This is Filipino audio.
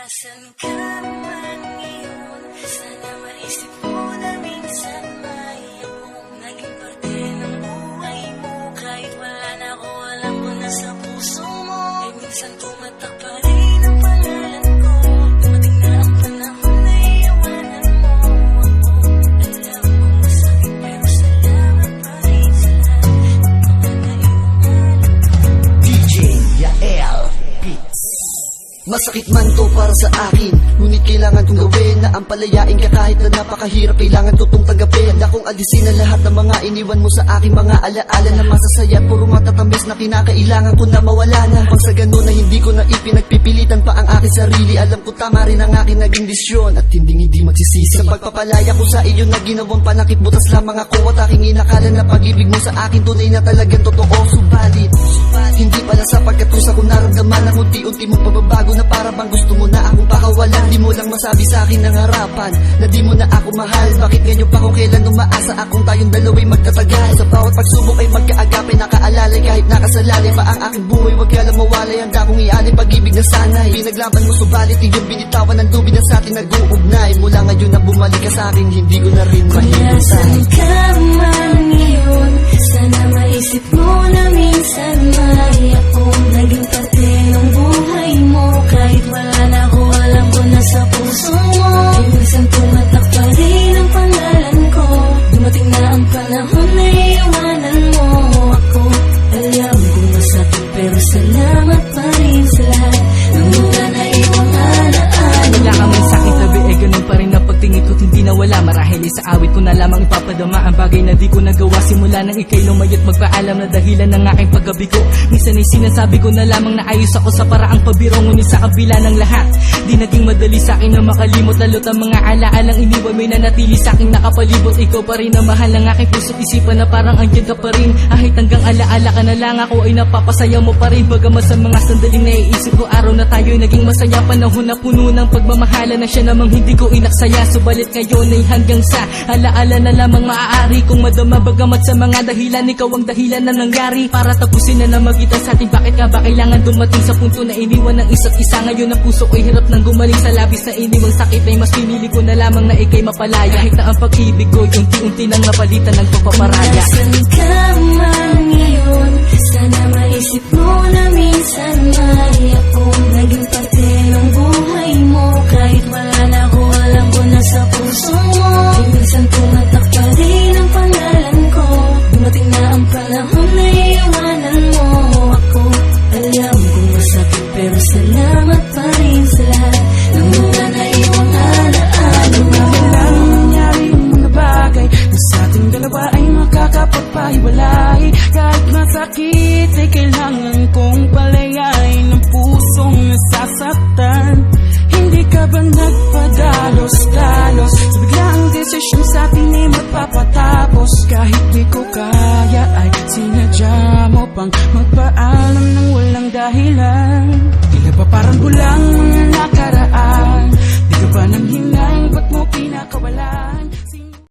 Nasaan ka man ngayon? Sana maisip mo na minsan may akong naging parte ng buhay mo. Kahit wala na ako, alam ko na sa puso mo. Ay minsan tumatak pa rin ang pangalan ko. Dumating na ang panahon na iiwanan mo ako. Alam ko masakit pero salamat pa rin sa lahat ng mga naiwangan ko. DJ Yael Beats. Masakit man to para sa akin, ngunit kailangan kong gawin na ang palayain ka kahit na napakahirap. Kailangan ko tong tanggapin. Handa kong alisin ang lahat ng mga iniwan mo sa aking mga alaala na masasaya. Puro matatamis na kinakailangan ko na mawala na. Pag sa ganun na hindi ko na ipinagpipilitan pa ang aking sarili. Alam ko tama rin ang aking naging desisyon at hindi magsisisi. Sa pagpapalaya ko sa iyo na ginawang panakit, butas lamang ako at aking inakala na pag-ibig mo sa akin tunay na talagang totoo. Subalit hindi pala sapagkat kung sa kong naramdaman ang unti-unti mong pagbabago na para bang gusto mo na akong pakawalan. Di mo lang masabi sa akin ng harapan na di mo na ako mahal. Bakit ganyan pa kung kailan umaasa akong tayong dalawa'y magtatagal? Sa bawat pagsubok ay magkaagape, nakaalalay kahit nakasalalay pa ang aking buhay. Wag ka lang mawalay, handa kong ialay pag-ibig na sanay. Pinaglaban mo subalit iyong binitawan ng dubi na sa atin nag-uugnay. Mula ngayon na bumalik ka sa akin, hindi ko na rin mahintay. Nasaan ka man ngayon? Sana maisip mo na minsan may akong naging parte ng buhay mo. Kahit wala na ako, alam ko na sa puso mo. Ay minsan tumatak pa rin ang pangalan ko. Dumating na ang panahon na iiwanan mo ako. Alam ko masakit pero salamat pa rin sa lahat ng mga naiwang alaala. Wala ka man sa'kin tabi, ganun pa rin na pagtingin ko't hindi nawala. Marahil sa awit ko na lamang ipapadama ang bagay na di ko nagawa. Simula nang ika'y lumayot magpaalam na dahilan ng aking paggabigo. Minsan ay sinasabi ko na lamang na ayos ako sa paraang pabiro. Ngunit sa kabila ng lahat, di naging madali sa'kin na makalimot. Lalo't ang mga alaalang iniwan mo'y nanatili sa'king nakapalibot. Ikaw pa rin ang mahal ng aking puso't isipan na parang andyan ka pa rin. Kahit hanggang alaala ka na lang, ako ay napapasaya mo pa rin. Bagamat sa mga sandaling naiisip ko, araw na tayo'y naging masaya. Panahon na puno ng pagmamahala na siya namang hindi ko inaksaya. Subalit ngayon ay hanggang sa alaala na lamang maaari kong madama. Bagamat sa mga dahilan, ikaw ang dahilan na nangyari para tapusin na namagitan sa atin. Bakit nga ba kailangan dumating sa punto na iniwan ng isa't isa? Ngayon ang puso ko'y hirap nang gumaling sa labis na iniwang sakit. Ay mas pinili ko na lamang na ika'y mapalaya. Kahit na ang pag-ibig ko'y unti-unti nang napalitan ng pagpaparaya. Nasaan ka man ngayon? Sana maisip mo na minsan may akong naging parte ng buhay mo. Kahit wala na ako, alam ko na sa puso mo. Ay minsan tumatak pa rin ang pangalan ko. Dumating na ang panahon na iiwanan mo ako. Alam ko masakit pero salamat pa rin sa lahat ng mga naiwang alaala. Walang nangyari yung mga bagay na sa ating dalawa ay makakapagpahiwalay. Kahit masakit ay kailangan kong palayain ang pusong nasasaktan. Hindi ka ba nagpadalos-dalos sa biglaang desisyon sa atin ay magpapatapos? Kahit di ko kaya ay sinadya mo pang magpaalam ng walang dahilan. Tila ba parang bulang mga nakaraan? Di ka ba nang hinang, ba't mo pinakawalan?